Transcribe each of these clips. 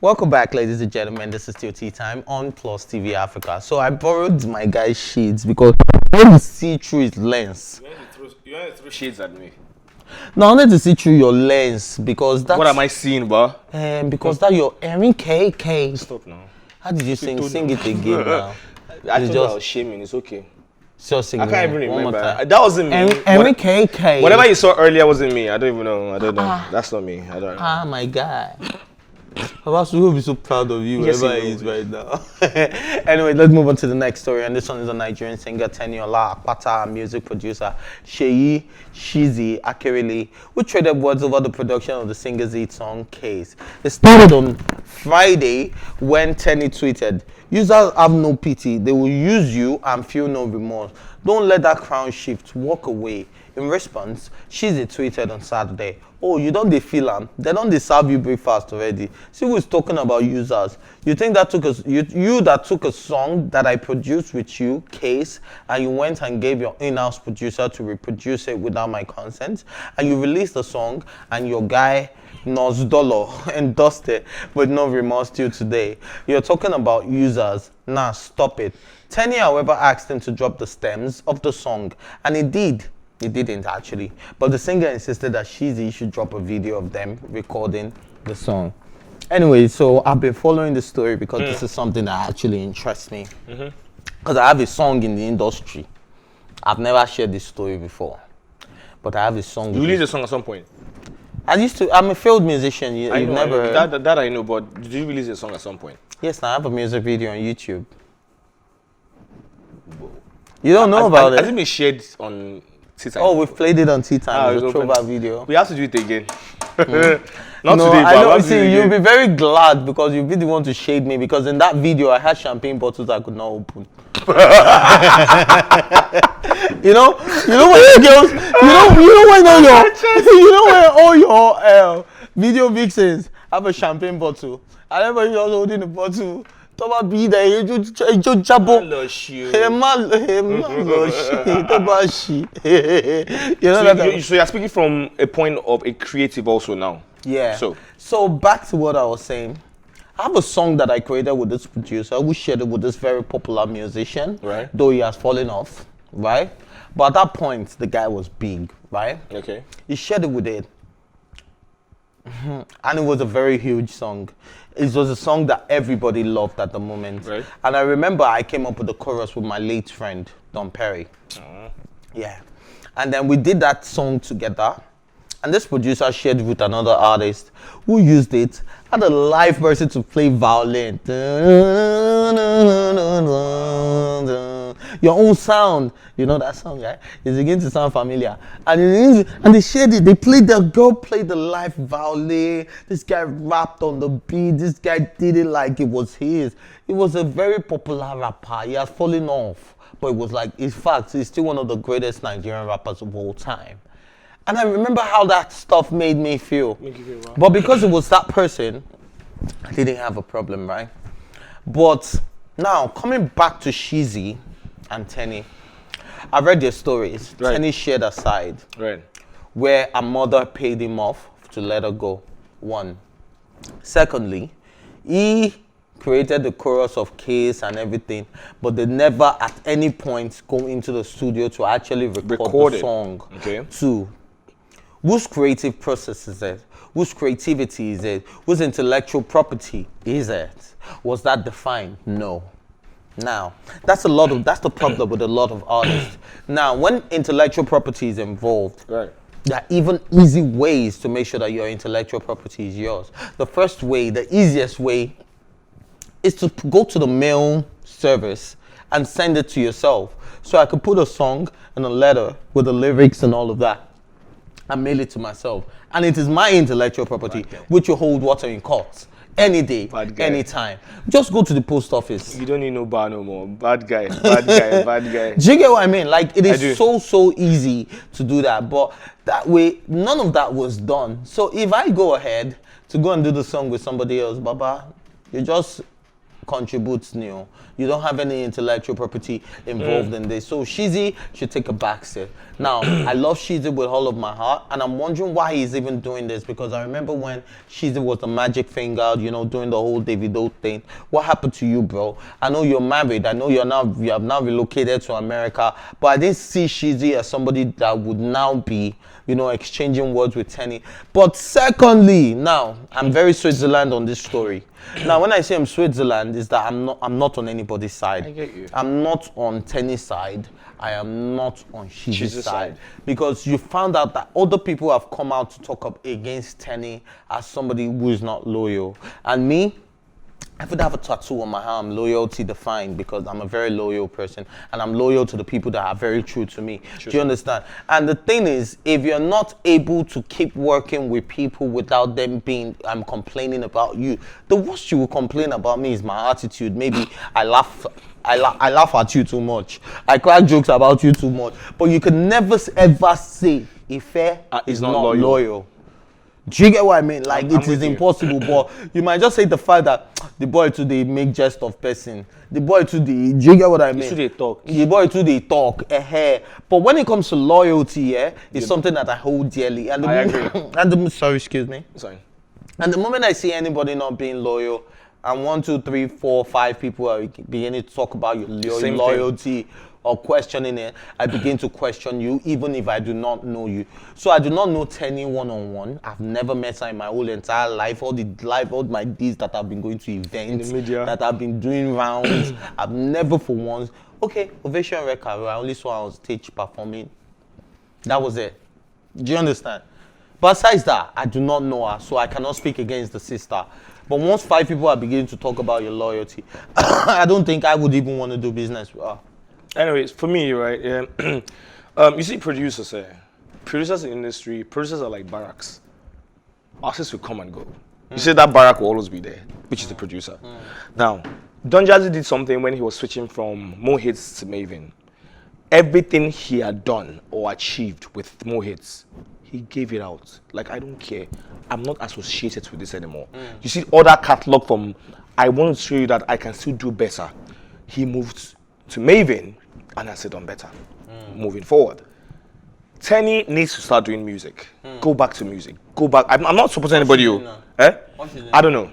Welcome back, ladies and gentlemen. This is still Tea Time on PlusTvAfrica. So I borrowed my guy's shades because I want to see through his lens. You want to throw shades at me? No, I wanted to see through your lens because that's... What am I seeing, bro? Because that your Erin KK. Stop now. How did you sing? Sing it again now. I told you I was shaming. It's okay. So sing I can't even one more remember. time. That wasn't me. Erin KK. Whatever you saw earlier wasn't me. I don't even know. I don't know. That's not me. I don't know. Ah, my God. Abasu will be so proud of you, Yes, wherever he is right now. Anyway, let's move on to the next story. And this one is a Nigerian singer, Teni Akpata, and music producer, Shizzi, who traded words over the production of the singer's hit song, Case. It started on Friday when Teni tweeted, "Users have no pity. They will use you and feel no remorse. Don't let that crown shift. Walk away." In response, Shizzi tweeted on Saturday, "Oh, you don't feel them? They don't serve you breakfast already. See who's talking about users. You think that took you that took a song that I produced with you, Case, and you went and gave your in-house producer to reproduce it without my consent, and you released the song, and your guy Nos Dollar endorsed it with no remorse till today. You're talking about users. Nah, stop it." Teni, however, asked him to drop the stems of the song, and he did. He didn't actually, but the singer insisted that Shizzi should drop a video of them recording the song. Anyway, so I've been following the story because this is something that actually interests me. Because I have a song in the industry. I've never shared this story before, but I have a song. You released a song at some point? I'm a failed musician. You've never heard. That I know, but did you release a song at some point? Yes, I have a music video on YouTube. You don't know about it? Has it been shared on TEATIME? Oh, we've played it on TEATIME. It's a throwback video. We have to do it again. Not no, today, but I know. See, you'll be very glad because you'll be the one to shade me because in that video I had champagne bottles I could not open. you know when girls, when all your video vixens have a champagne bottle. I remember you also holding the bottle. Toba be there, you jabo. So you're speaking from a point of a creative also now. Yeah. So back to what I was saying. I have a song that I created with this producer who shared it with this very popular musician. Right. Though he has fallen off, right? But at that point, the guy was big, right? Okay. He shared it with it. And it was a very huge song. It was a song that everybody loved at the moment. Right. And I remember I came up with the chorus with my late friend, Don Perry. Yeah. And then we did that song together. And this producer shared with another artist who used it, had a live person to play violin. Your own sound. You know that song, right? It's beginning to sound familiar. And they shared it. The girl played the live violin. This guy rapped on the beat. This guy did it like it was his. He was a very popular rapper. He has fallen off. But it was like, in fact, he's still one of the greatest Nigerian rappers of all time. And I remember how that stuff made me feel. But because it was that person, I didn't have a problem, right? But now, coming back to Shizzi and Teni, I've read their stories. Right. Teni shared a side where a mother paid him off to let her go. One. Secondly, he created the chorus of Case and everything, but they never at any point go into the studio to actually record the song. Okay. Two, whose creative process is it? Whose creativity is it? Whose intellectual property is it? Was that defined? No. Now, that's the problem with a lot of artists. Now, when intellectual property is involved, there are even easy ways to make sure that your intellectual property is yours. The first way, the easiest way, is to go to the mail service and send it to yourself. So I could put a song and a letter with the lyrics and all of that and mail it to myself. And it is my intellectual property, which will hold water in court any day, anytime. Just go to the post office. You don't need no bar no more. Bad guy, bad guy, bad guy. Do you get what I mean? Like, it is so easy to do that. But that way, none of that was done. So if I go ahead to go and do the song with somebody else, Baba, you just contributes new. You don't have any intellectual property involved in this. So Shizzi should take a back step. Now, I love Shizzi with all of my heart, and I'm wondering why he's even doing this, because I remember when Shizzi was the magic finger, you know, doing the whole Davido thing. What happened to you, bro? I know you're married. I know you have now relocated to America, but I didn't see Shizzi as somebody that would now be, you know, exchanging words with Teni. But secondly, now, I'm very Switzerland on this story. Now, when I say I'm Switzerland, is that I'm not on anybody's side. I get you. I'm not on Teni's side. I am not on Shizzi's side. Because you found out that other people have come out to talk up against Teni as somebody who is not loyal. And me, I would have a tattoo on my arm, loyalty defined, because I'm a very loyal person and I'm loyal to the people that are very true to me. Do you understand? And the thing is, if you're not able to keep working with people without them being, I'm complaining about you, the worst you will complain about me is my attitude. Maybe I laugh at you too much. I crack jokes about you too much. But you can never ever say Ife is not loyal. Do you get what I mean? Like, it is impossible, but you might just say the fact that the boy today make jest of person. The boy today, do you get what I mean? They talk. The boy today talk. But when it comes to loyalty, it's something that I hold dearly. And I agree. Sorry, excuse me. Sorry. And the moment I see anybody not being loyal, and 1, 2, 3, 4, 5 people are beginning to talk about your loyalty or questioning it, I begin to question you, even if I do not know you. So I do not know Teni one-on-one. I've never met her in my whole entire life. All my days that I've been going to events, that I've been doing rounds, I've never for once. Okay, Ovation Record, I only saw her on stage performing. That was it. Do you understand? But besides that, I do not know her, so I cannot speak against the sister. But once 5 people are beginning to talk about your loyalty, I don't think I would even want to do business with her. Anyways, for me, right, you see producers, producers in the industry, producers are like barracks. Artists will come and go. You see that barrack will always be there, which is the producer. Now, Don Jazzy did something when he was switching from Mo Hits to Maven. Everything he had done or achieved with Mo Hits, he gave it out. Like, I don't care. I'm not associated with this anymore. You see other catalog from, I want to show you that I can still do better. He moved to Maven, and I said, I'm better. Moving forward. Teni needs to start doing music. Go back to music. Go back. I'm not supporting anybody. I don't know.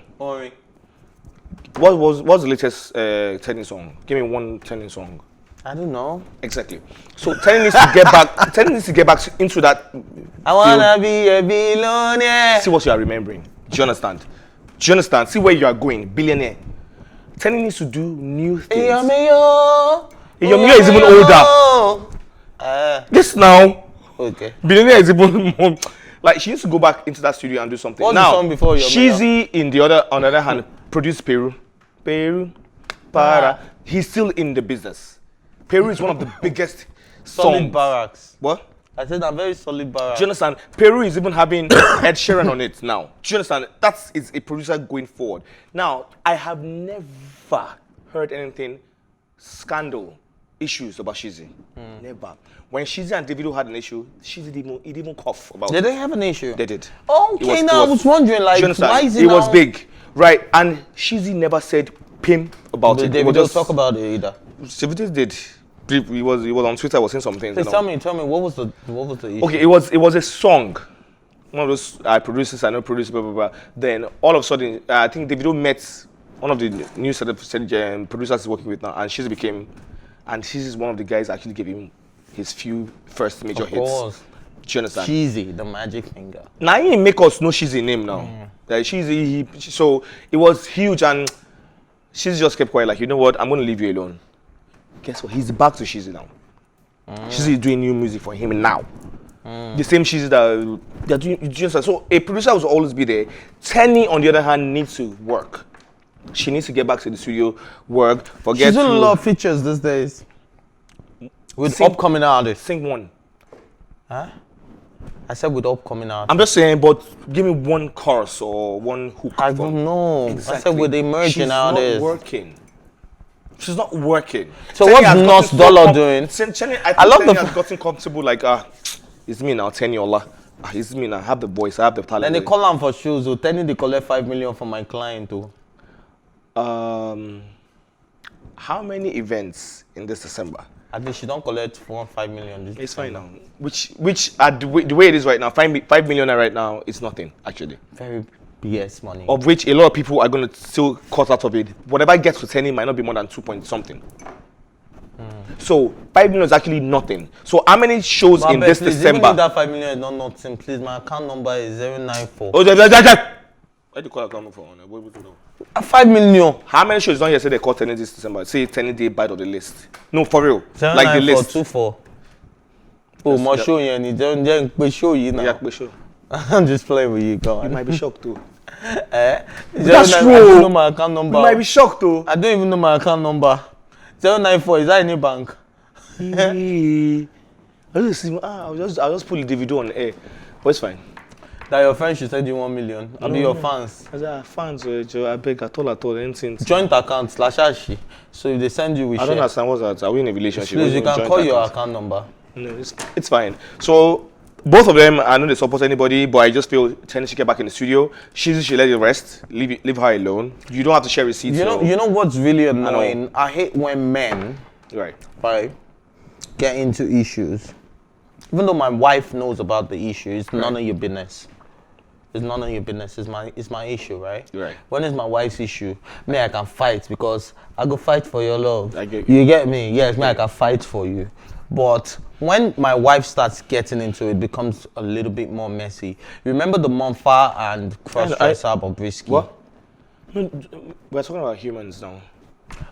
What's the latest Teni song? Give me one Teni song. I don't know. Exactly. So Teni needs to get back. Teni needs to get back into that. I wanna be a billionaire. See what you are remembering. Do you understand? Do you understand? See where you are going. Billionaire. Teni needs to do new things. Your is even older. This now. Okay. Billionaire is even more. Like, she used to go back into that studio and do something. What's now, the song before Shizzi, on the other hand, produced Peru. Para. He's still in the business. Peru is one of the biggest solid songs. barracks. What? I said I'm very solid barracks. Do you understand? Peru is even having Ed Sheeran on it now. Do you understand? That is a producer going forward. Now, I have never heard anything scandal issues about Shizzi. Never. When Shizzi and Davido had an issue, Shizzi didn't even cough about it. Did they have an issue? They did. Okay, now I was wondering, like, why is it It was big, right? And Shizzi never said pim about it. Davido just talk about it either. Davido did. He was on Twitter, was saying some things. Please tell me, what was the issue? Okay, it was a song. One of those producers, I know producers, blah, blah, blah. Then all of a sudden, I think Davido met one of the new set of producers he's working with now, and Shizzi is one of the guys that actually gave him his few first major hits. Of course. Do you understand? Shizzi, the magic finger. Now he make us know Shizzi name now. Like Shizzi, so it was huge, and Shizzi just kept quiet, like, you know what, I'm going to leave you alone. Guess what? He's back to Shizzi now. Shizzi is doing new music for him now. The same Shizzi that they're doing. So a producer will always be there. Teni, on the other hand, needs to work. She needs to get back to the studio, work, She's doing a lot of features these days. With upcoming artists. Sing one. Huh? I said with upcoming artists. I'm just saying, but give me one chorus or one hook. I don't know. Exactly. I said with emerging artists. She's not working. She's not working. So what's Nos Dollar doing? I think Teni has gotten comfortable, like, it's me now, Teni Ola. It's me now, I have the voice, I have the talent. Then they call them for shows, so Teni they collect 5 million from my client too. How many events in this December? At least she don't collect 5 million. This It's fine now. Which at the way it is right now, 5 million right now is nothing actually. Very BS money. Of which a lot of people are going to still cut out of it. Whatever gets to Teni might not be more than 2 point something. So 5 million is actually nothing. So how many shows in this December? Even if that 5 million is not nothing, please. My account number is 094. Oh, why do you call account number for? 5 million. How many shows don't you say they call Teni this December? Say Teni day bite of the list. No, for real. Like the list. 09424. Oh, my show you need to show you now. Yeah, show. I'm just playing with you, go on. You might be shocked too. That's true. I don't know my account number. You might be shocked too. I don't even know my account number. 094, is that any bank? I'll just put the DVD on air. But it's fine. That your friend should send you 1 million. I'll be your fans. Fans, I beg at all, anything. Joint account /ashi. So if they send you, we I don't understand what's that. Are we in a relationship? Please, you can call your account number. No, it's fine. So both of them, I know they support anybody, but I just feel Teni should get back in the studio. Shizzi should let it rest. Leave her alone. You don't have to share receipts. You know what's really annoying? I hate when men, right, get into issues. Even though my wife knows about the issue, it's none of your business. It's none of your business. It's my issue, right? Right. When it's my wife's issue, me I can fight because I go fight for your love. I get you. You get me? Yes, me I can fight for you. But when my wife starts getting into it, becomes a little bit more messy. Remember the Monfa and cross-dresser Bobrisky? What? We're talking about humans now.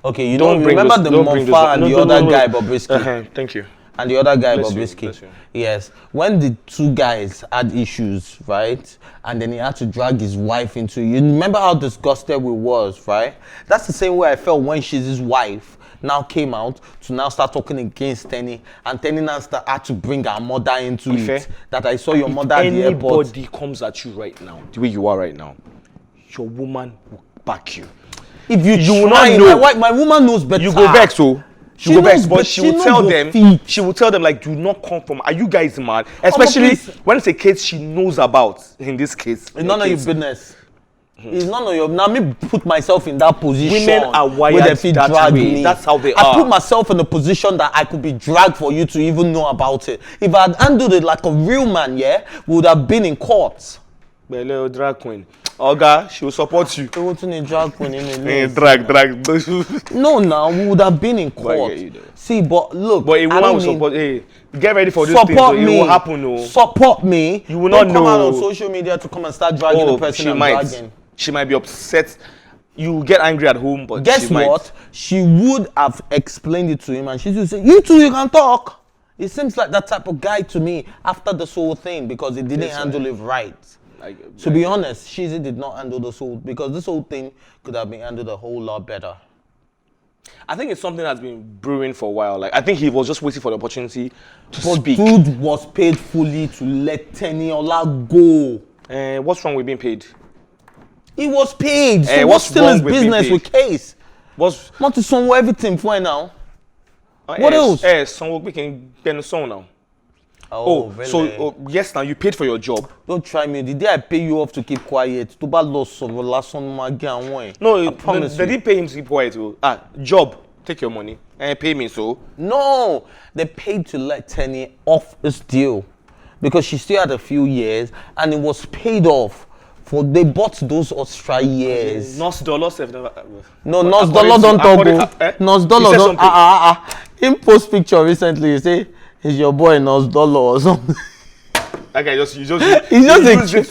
Okay, you don't remember the Monfa and the other guy Bobrisky? Thank you. And the other guy, Bobrisky. Yes. When the two guys had issues, right? And then he had to drag his wife into it. You remember how disgusted we was, right? That's the same way I felt when Shizzi's wife now came out to now start talking against Teni. And Teni now had to bring her mother into it. That I saw your mother at the airport. Anybody comes at you right now, the way you are right now, your woman will back you. If you will not know. My woman knows better. You go back, so. She will go back, but she will tell them. She will tell them like, do not come from. Are you guys mad? Especially when it's a case she knows about. In this case, it's none of your business. It's none of your. Now me put myself in that position. Women are wired that way. That's how they are. I put myself in a position that I could be dragged for you to even know about it. If I had handled it like a real man, we would have been in court. Hello, drag queen. Oga, she will support you. What's in a drag queen drag. No, now we would have been in court. See, but look. But a woman will support. Hey, get ready for this thing. Support me. It will happen. No. Support me. You will not know. Come out on social media to come and start dragging the person I'm dragging. She might be upset. You get angry at home, but guess what? She would have explained it to him, and she would say, "You two, you can talk." It seems like that type of guy to me after this whole thing because he didn't handle it right. To be honest, Shizzi did not handle this whole, because this whole thing could have been handled a whole lot better. I think it's something that's been brewing for a while. Like I think he was just waiting for the opportunity to speak. Dude was paid fully to let Teniola go. What's wrong with being paid? He was paid. So what's still his business with case? What's not to song everything for now? What else? Song we can get a song now. Oh, really? So yes, now you paid for your job. Don't try me. The day I pay you off to keep quiet, to bad loss of last one No, they didn't pay him to keep quiet. Job, take your money and pay me. So no, they paid to let Teni off this deal because she still had a few years and it was paid off. They bought those extra years. Nos dollar No, Nos dollar don't talk. Nos dollar don't. In post picture recently, you say. Is your boy Nos Dollar or something? Okay, he just used it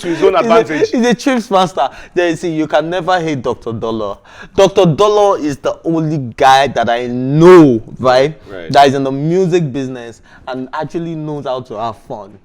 to his own advantage. He's a trips master. They see you can never hate Dr. Dollar. Dr. Dollar is the only guy that I know, right? That is in the music business and actually knows how to have fun.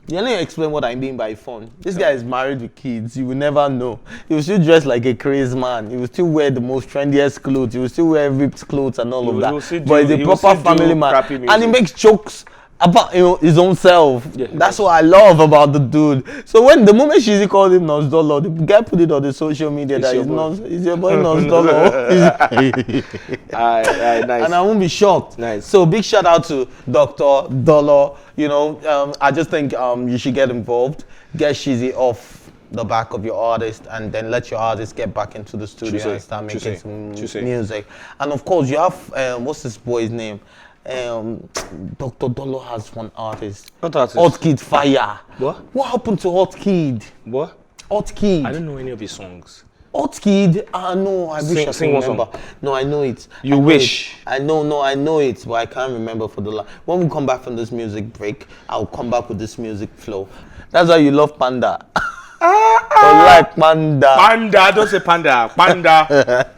You need to explain what I mean by fun. This guy is married with kids. You will never know. He will still dress like a crazy man. He will still wear the most trendiest clothes. He will still wear ripped clothes and all of that. But he's a proper family man. And he makes jokes about his own self. That's what I love about the dude. So when the moment Shizzi called him Nos Dollar, the guy put it on the social media that he's your boy Nos Dollar. Nice. And I won't be shocked. Nice. So big shout out to Dr. Dollar. I just think you should get involved, get Shizzi off the back of your artist and then let your artist get back into the studio and start making some music. And of course, you have what's this boy's name? Dr. Dolo has one artist. What artist? Hot Kid Fire. What happened to Hot Kid? What? Hot Kid. I don't know any of his songs. Hot Kid, no, I wish I could remember. No, I know it. You wish? I know it, but I can't remember for the last. When we come back from this music break, I'll come back with this music flow. That's why you love Panda. Like Panda. Panda, don't say Panda. Panda.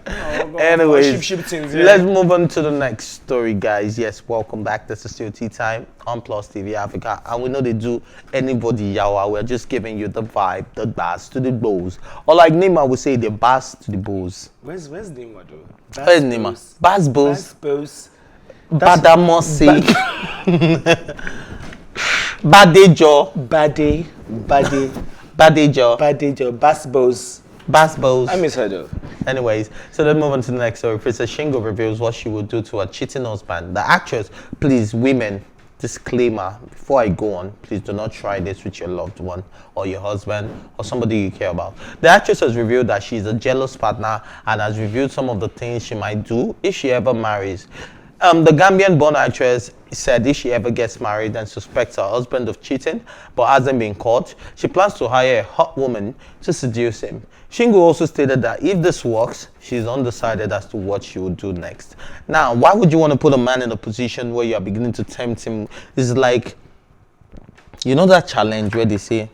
Anyways, let's move on to the next story, guys. Yes, welcome back. This is still Tea Time on PlusTvAfrica, and we know they do anybody yawa. We're just giving you the vibe, the bass to the bows, or like Nima would say, the bass to the bows. Where's Nima though? Where's Nima? Bass bows. Badamosi. Badejo. Badejo. Bass bows. I miss her though. Anyways, so let's move on to the next story. Princess Shyngle reveals what she would do to her cheating husband. The actress, please, women, disclaimer, before I go on, please do not try this with your loved one or your husband or somebody you care about. The actress has revealed that she's a jealous partner and has revealed some of the things she might do if she ever marries. The Gambian-born actress said if she ever gets married and suspects her husband of cheating but hasn't been caught, she plans to hire a hot woman to seduce him. Shyngle also stated that if this works, she's undecided as to what she would do next. Now, why would you want to put a man in a position where you are beginning to tempt him? It's like, you know that challenge where they say,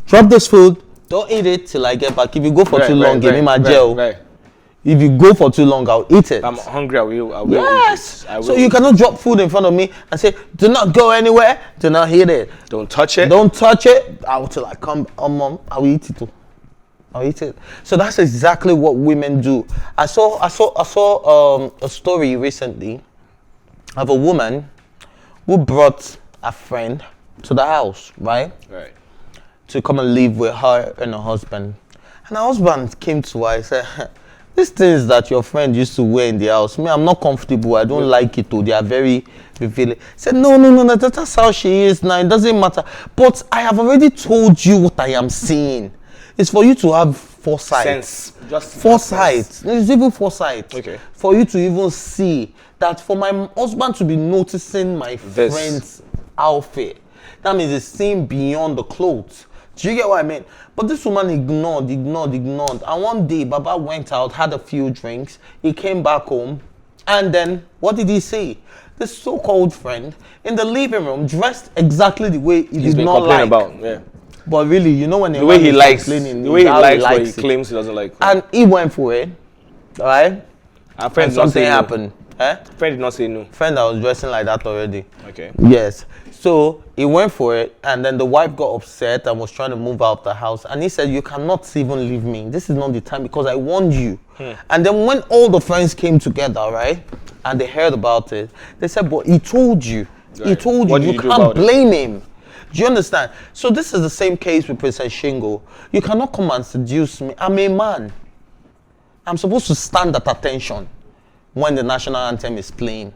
drop this food, don't eat it till I get back. If you go for too long, give me my gel. If you go for too long, I'll eat it. I'm hungry, I will yes. Eat it. I will. So you cannot drop food in front of me and say, do not go anywhere, do not hit it. Don't touch it. Don't touch it. Till I come, mom, I will eat it too. I'll eat it. So that's exactly what women do. I saw a story recently of a woman who brought a friend to the house, right? Right. To come and live with her and her husband. And her husband came to her and said, these things that your friend used to wear in the house, me, I'm not comfortable. I don't like it. They are very revealing. Said, no, that's how she is now. It doesn't matter. But I have already told you what I am seeing. It's for you to have foresight. Sense. Just foresight. It's even foresight. Okay. For you to even see that for my husband to be noticing my friend's outfit, that means it's seeing beyond the clothes. Do you get what I mean? But this woman ignored. And one day, Baba went out, had a few drinks. He came back home. And then, what did he say? This so-called friend in the living room dressed exactly the way he's been complaining about. Yeah. But really, you know when the way he likes, what he claims he doesn't like. And he went for it, right? And friend something happened. Friend did not say no. Friend that was dressing like that already. Okay. Yes. So he went for it, and then the wife got upset and was trying to move out of the house. And he said, "You cannot even leave me. This is not the time because I warned you." And then when all the friends came together, right, and they heard about it, they said, "But he told you. Right. He told you. You can't blame him." Do you understand? So this is the same case with Princess Shyngle. You cannot come and seduce me. I'm a man. I'm supposed to stand at attention when the national anthem is playing.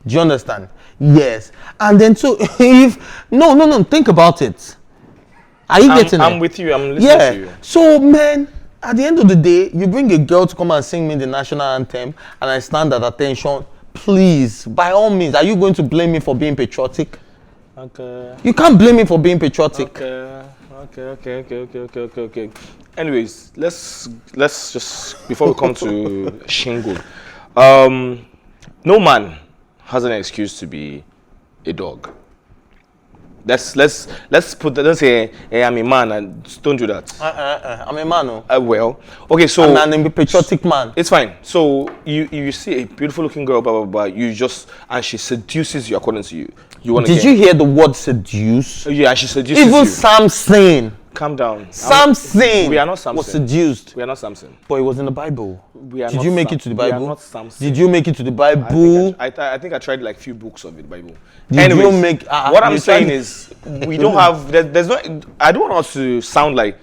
Do you understand? Yes. And then so if no, think about it. Are you getting it? I'm with you. I'm listening to you. So man, at the end of the day, you bring a girl to come and sing me the national anthem and I stand at attention. Please, by all means, are you going to blame me for being patriotic? Okay. You can't blame me for being patriotic. Okay. Anyways, let's just before we come to Shyngle, no man has an excuse to be a dog. Let's put that. Let's say, hey, I'm a man, and don't do that. I'm a man. Well, okay, so I'm a patriotic man. It's fine. So you see a beautiful looking girl, blah blah blah. You just and she seduces you according to you. Did you hear the word seduce? Yeah, she seduces Even you. Samson. Calm down. Samson. We are not Samson. Was seduced. We are not Samson. But it was in the Bible. Did you make it to the Bible? We are not Samson. Did you make it to the Bible? I think I tried like few books of the Bible. Anyways, you make? What I'm saying is we don't have. There's no. I don't want us to sound like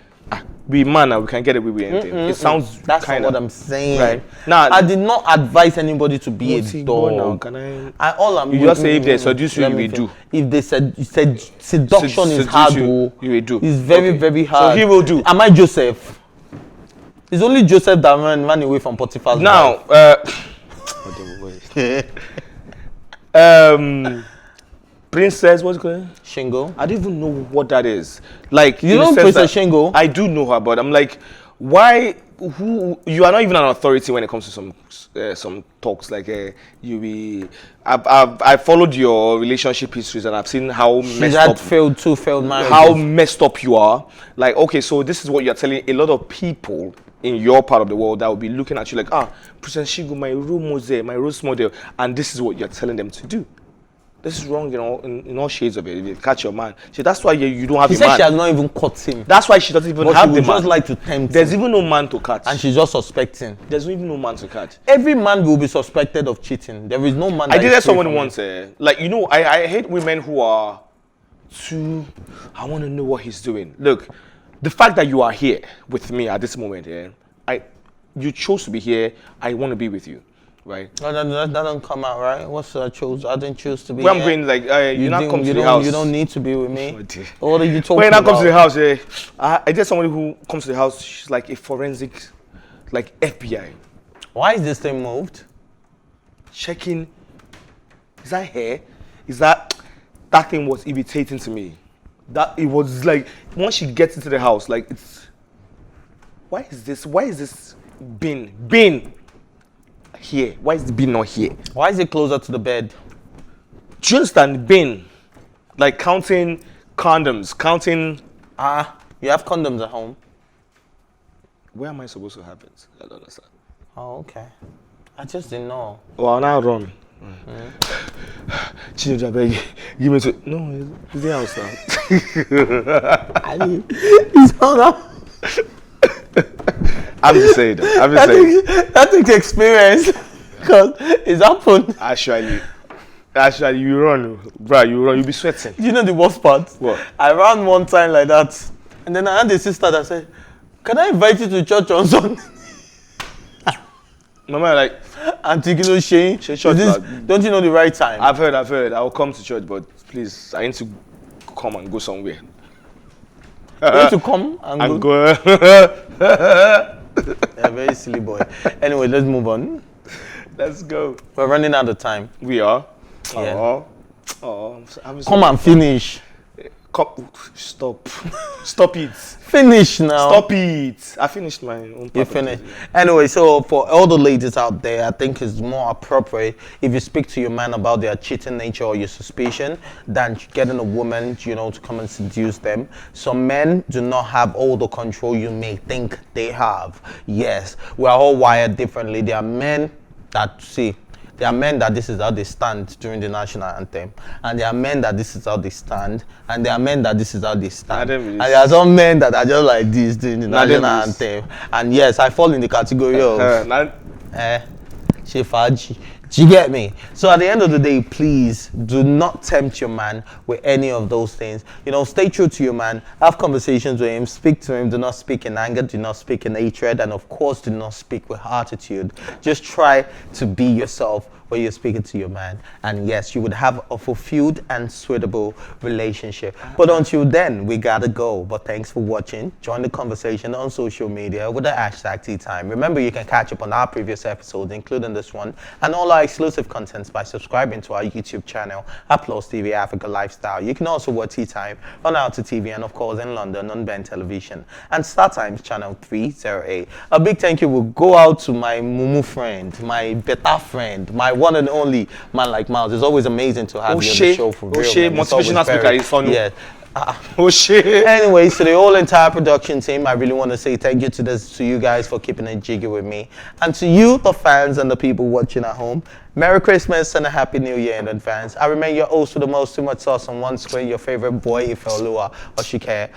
we man and we can get away with anything. It sounds That's kind not of what I'm saying. right. Now, I did not advise anybody to be a go now. dog. Can All I'm you just say if they seduce you, let you me will think. do. If they said seduction is Seduce hard, you, you will do. It's very, Okay. very So hard. he will do. Am I Joseph? It's only Joseph that ran away from Potiphar's Now, Princess, what's going on? Shyngle. I don't even know what that is. Like, You in the know sense Princess that- Shyngle? I do know her, but I'm like, why? Who? You are not even an authority when it comes to some talks. Like, I followed your relationship histories and I've seen how She's messed had up, failed marriages. how messed up you are. Like, okay, so this is what you're telling a lot of people in your part of the world that will be looking at you like, Princess Shyngle, my role model, my role model, and this is what you're telling them to do. This is wrong, in all shades of it. If you catch your man, see, that's why you don't have She a said man. she has not even caught him. That's why she doesn't even But have she the would man. just like to tempt There's him. even no man to catch. And she's just suspecting. There's even no man to catch. Every man will be suspected of cheating. There is no man I that did is hear free someone from once, it. I hate women who are too, I want to know what he's doing. Look, the fact that you are here with me at this moment, you chose to be here, I want to be with you, right? No, that doesn't come out right. What's I chose? I didn't choose to be When here. I'm going, like, you're not come to the house. You don't need to be with me. Oh, dear. What are you talking When I about? come to the house, I did somebody who comes to the house, she's like a forensic, like FBI. Why is this thing moved? Checking, is that hair? Is that thing was irritating to me. That it was like, once she gets into the house, like it's, why is this bin here? Why is the bin not here? Why is it closer to the bed? Do you understand? Bin, like counting condoms, counting. You have condoms at home. Where am I supposed to have it? I don't understand. Oh, okay. I just didn't know. Well, now run. Children, beg, give me to. No, it's the house now. I mean, it's not. I'm just saying that. That takes experience. Because it's happened. Actually, you run, bro. You run. You be sweating. Do you know the worst part? What? I ran one time like that. And then I had a sister that said, "Can I invite you to church on Sunday?" Mama, like, Auntie Kilo Shane, church, don't you know the right time? I've heard. I will come to church, but please, I need to come and go somewhere. You need to come and And go. go. Yeah, very silly boy. Anyway, let's move on. Let's go. We're running out of time. We are. Yeah. I'm Come and finish. Stop. Stop it. Finish now. Stop it. I finished my own part. You finished. Anyway, so for all the ladies out there, I think it's more appropriate if you speak to your man about their cheating nature or your suspicion than getting a woman, to come and seduce them. Some men do not have all the control you may think they have. Yes, we are all wired differently. There are men that there are men that this is how they stand during the national anthem, and there are men that this is how they stand, and there are men that this is how they stand, and there are some men that are just like this during the national anthem. And yes, I fall in the category of Shefaji. Do you get me? So at the end of the day, please do not tempt your man with any of those things. Stay true to your man. Have conversations with him. Speak to him. Do not speak in anger. Do not speak in hatred. And of course, do not speak with attitude. Just try to be yourself when you're speaking to your man. And yes, you would have a fulfilled and suitable relationship. But until then, we gotta go. But thanks for watching. Join the conversation on social media with the hashtag TEATIME. Remember, you can catch up on our previous episodes, including this one, and all our exclusive contents by subscribing to our YouTube channel at PlusTvAfrica Lifestyle. You can also watch TEATIME on Alta TV and of course in London on Ben Television and StarTimes channel 308. A big thank you will go out to my Mumu friend, my better friend, my one and only man like Miles. It's always amazing to have you on the show for real. Motivational speaker is funny. Yeah. Anyways, to the whole entire production team, I really want to say thank you to you guys for keeping it jiggy with me, and to you, the fans and the people watching at home. Merry Christmas and a Happy New Year in advance. I remain your host with the most, too much sauce on one screen, your favorite boy, Ifelua Oshike.